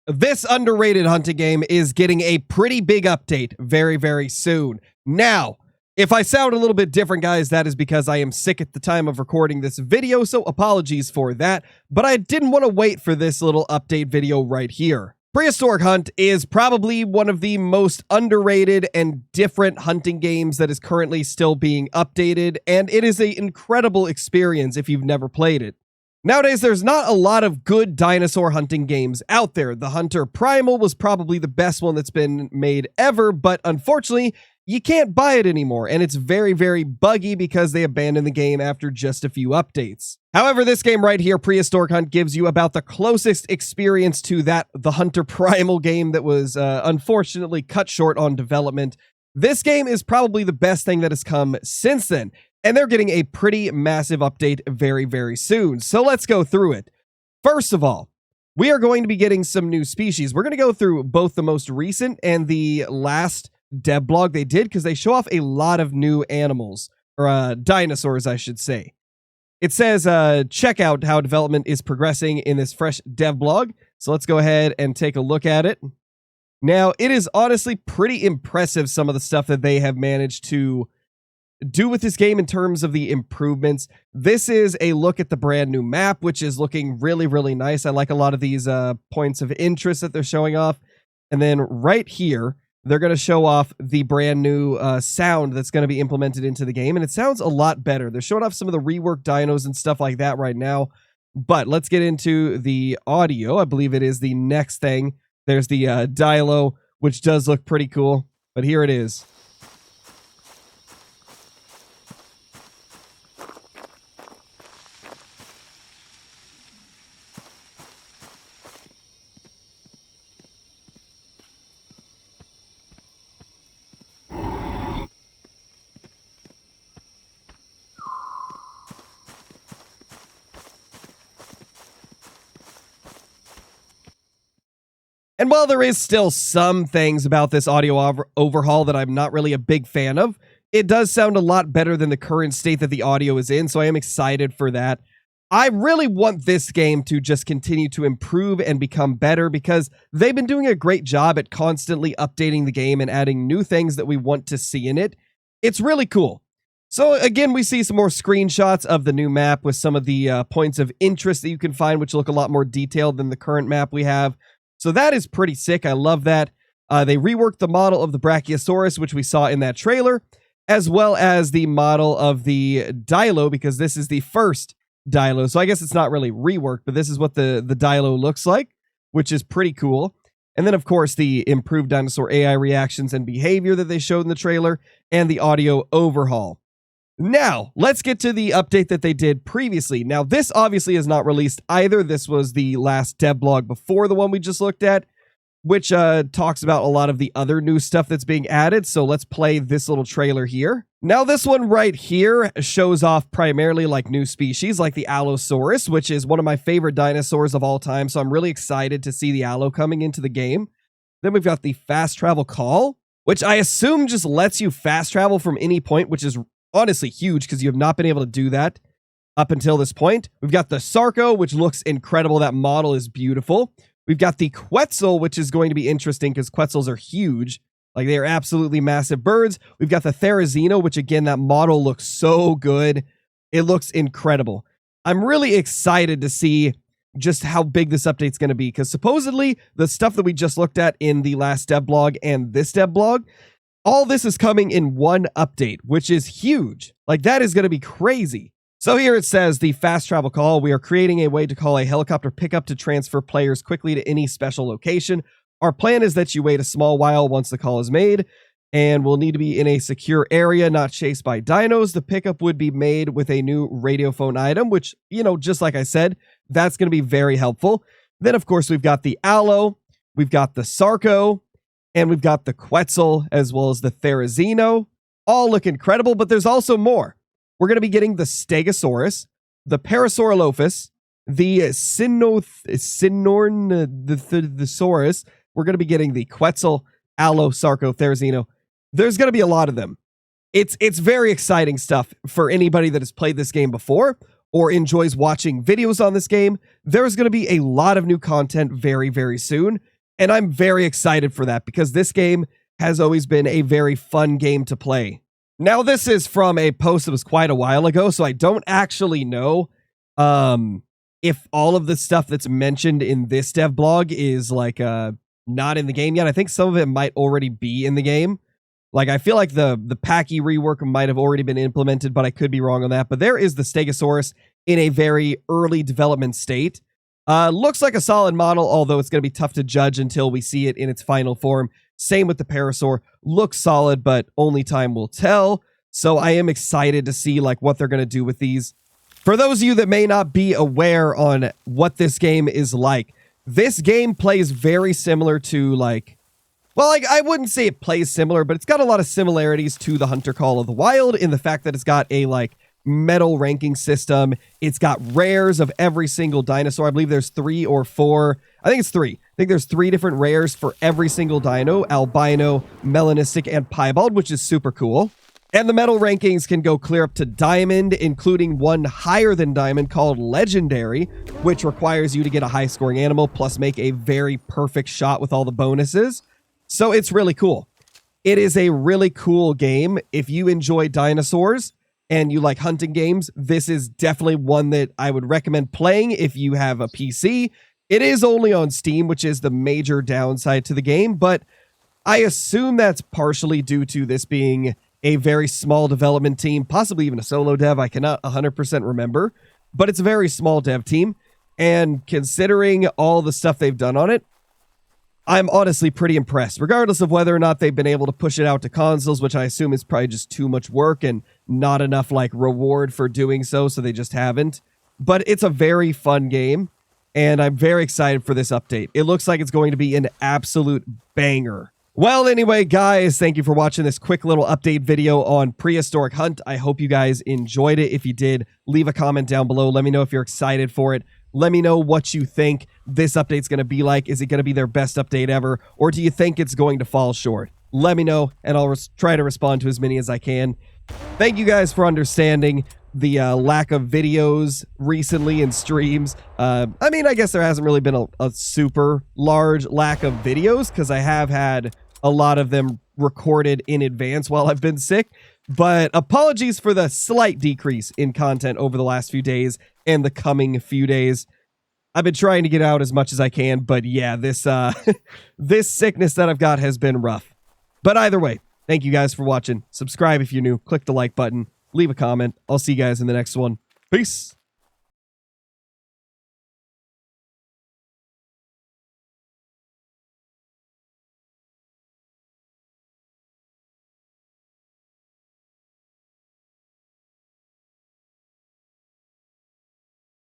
This underrated hunting game is getting a pretty big update very, very soon. Now, if I sound a little bit different, guys, that is because I am sick at the time of recording this video, so apologies for that. But I didn't want to wait for this little update video right here. Prehistoric Hunt is probably one of the most underrated and different hunting games that is currently still being updated, and it is an incredible experience if you've never played it. Nowadays, there's not a lot of good dinosaur hunting games out there. The Hunter Primal was probably the best one that's been made ever, but unfortunately, you can't buy it anymore, and it's very, very buggy because they abandoned the game after just a few updates. However, this game right here, Prehistoric Hunt, gives you about the closest experience to that, the Hunter Primal game that was unfortunately cut short on development. This game is probably the best thing that has come since then, and they're getting a pretty massive update very, very soon. So let's go through it. First of all, we are going to be getting some new species. We're going to go through both the most recent and the last dev blog they did, because they show off a lot of new animals, or dinosaurs, I should say. It says, check out how development is progressing in this fresh dev blog. So let's go ahead and take a look at it. Now, it is honestly pretty impressive, some of the stuff that they have managed to do with this game in terms of the improvements. This is a look at the brand new map, which is looking really, really nice. I like a lot of these points of interest that they're showing off. And then right here, they're going to show off the brand new sound that's going to be implemented into the game, and it sounds a lot better. They're showing off some of the reworked dinos and stuff like that right now, but let's get into the audio. I believe it is the next thing. There's the Dilo, which does look pretty cool, but here it is. And while there is still some things about this audio overhaul that I'm not really a big fan of, it does sound a lot better than the current state that the audio is in, so I am excited for that. I really want this game to just continue to improve and become better, because they've been doing a great job at constantly updating the game and adding new things that we want to see in it. It's really cool. So again, we see some more screenshots of the new map with some of the points of interest that you can find, which look a lot more detailed than the current map we have. So that is pretty sick. I love that. They reworked the model of the Brachiosaurus, which we saw in that trailer, as well as the model of the Dilo, because this is the first Dilo. So I guess it's not really reworked, but this is what the Dilo looks like, which is pretty cool. And then, of course, the improved dinosaur AI reactions and behavior that they showed in the trailer, and the audio overhaul. Now, let's get to the update that they did previously. Now, this obviously is not released either. This was the last dev blog before the one we just looked at, which talks about a lot of the other new stuff that's being added. So let's play this little trailer here. Now, this one right here shows off primarily like new species, like the Allosaurus, which is one of my favorite dinosaurs of all time. So I'm really excited to see the Allo coming into the game. Then we've got the fast travel call, which I assume just lets you fast travel from any point, which is honestly huge because you have not been able to do that up until this point. We've got the Sarco, which looks incredible. That model is beautiful. We've got the Quetzal, which is going to be interesting because Quetzals are huge. Like, they are absolutely massive birds. We've got the Therizino, which again, that model looks so good. It looks incredible. I'm really excited to see just how big this update's going to be, because supposedly the stuff that we just looked at in the last dev blog and this dev blog, all this is coming in one update, which is huge. Like, that is going to be crazy. So here it says, the fast travel call. We are creating a way to call a helicopter pickup to transfer players quickly to any special location. Our plan is that you wait a small while once the call is made, and will need to be in a secure area, not chased by dinos. The pickup would be made with a new radiophone item, which, you know, just like I said, that's going to be very helpful. Then, of course, we've got the Allo, we've got the Sarco, and we've got the Quetzal, as well as the Therizino. All look incredible, but there's also more. We're going to be getting the Stegosaurus, the Parasaurolophus, the Sinornithosaurus. We're going to be getting the Quetzal, Allo, Sarco, Therizino. There's going to be a lot of them. It's very exciting stuff for anybody that has played this game before or enjoys watching videos on this game. There's going to be a lot of new content very, very soon. And I'm very excited for that because this game has always been a very fun game to play. Now, this is from a post that was quite a while ago, so I don't actually know if all of the stuff that's mentioned in this dev blog is like not in the game yet. I think some of it might already be in the game. Like, I feel like the Packy rework might have already been implemented, but I could be wrong on that. But there is the Stegosaurus in a very early development state. Looks like a solid model, although it's going to be tough to judge until we see it in its final form. Same with the Parasaur. Looks solid, but only time will tell. So I am excited to see like what they're going to do with these. For those of you that may not be aware on what this game is like, this game plays very similar to like, well, like I wouldn't say it plays similar, but it's got a lot of similarities to the Hunter Call of the Wild in the fact that it's got a like medal ranking system. It's got rares of every single dinosaur. I believe there's 3 or 4. I think it's 3. I think there's 3 different rares for every single dino: albino, melanistic, and piebald, which is super cool. And the medal rankings can go clear up to diamond, including one higher than diamond called legendary, which requires you to get a high scoring animal plus make a very perfect shot with all the bonuses. So it's really cool. It is a really cool game. If you enjoy dinosaurs and you like hunting games, this is definitely one that I would recommend playing if you have a PC. It is only on Steam, which is the major downside to the game, but I assume that's partially due to this being a very small development team, possibly even a solo dev. I cannot 100% remember, but it's a very small dev team. And considering all the stuff they've done on it, I'm honestly pretty impressed, regardless of whether or not they've been able to push it out to consoles, which I assume is probably just too much work and not enough like reward for doing so they just haven't. But it's a very fun game, and I'm very excited for this update. It looks like it's going to be an absolute banger. Well, anyway, guys, thank you for watching this quick little update video on Prehistoric Hunt. I hope you guys enjoyed it. If you did, leave a comment down below. Let me know if you're excited for it. Let me know what you think this update's going to be like. Is it going to be their best update ever? Or do you think it's going to fall short? Let me know, and I'll try to respond to as many as I can. Thank you guys for understanding the lack of videos recently in streams. I mean, I guess there hasn't really been a super large lack of videos because I have had a lot of them recorded in advance while I've been sick. But apologies for the slight decrease in content over the last few days and the coming few days. I've been trying to get out as much as I can, but yeah, this this sickness that I've got has been rough. But either way, thank you guys for watching. Subscribe if you're new. Click the like button. Leave a comment. I'll see you guys in the next one. Peace.